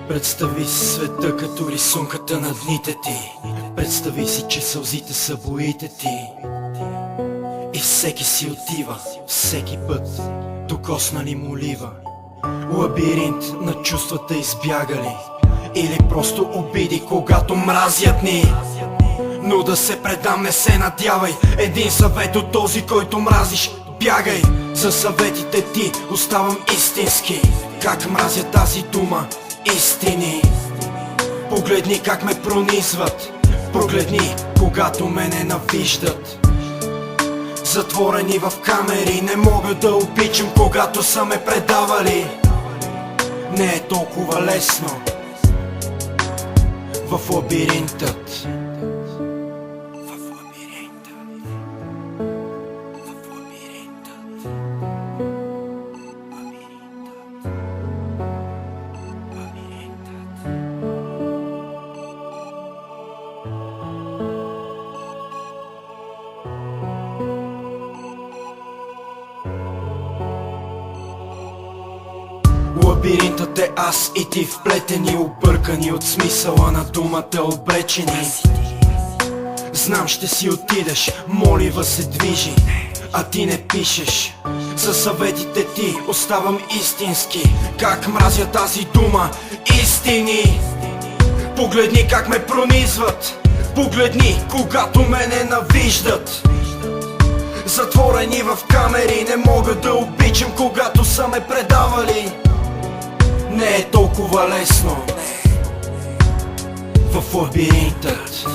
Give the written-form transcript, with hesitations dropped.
Представи си света като рисунката на дните ти. Представи си, че сълзите са боите ти. И всеки си отива, всеки път, докоснали молива. Лабиринт на чувствата избягали, или просто обиди, когато мразят ни. Но да се предам, не се надявай. Един съвет от този, който мразиш, бягай. За съветите ти оставам истински. Как мразя тази дума, истини. Погледни как ме пронизват. Погледни, когато ме ненавиждат. Затворени в камери, не мога да обичам, когато са ме предавали. Не е толкова лесно в лабиринтът. Лабиринтът е аз и ти, вплетени, объркани от смисъла на думата, обречени. Знам, ще си отидеш, молива се движи, а ти не пишеш. За съветите ти оставам истински. Как мразя тази дума, истини. Погледни как ме пронизват. Погледни, когато ме ненавиждат. Затворени в камери, не мога да обичам, когато са ме предавали. Не е толкова лесно в лабиринтът.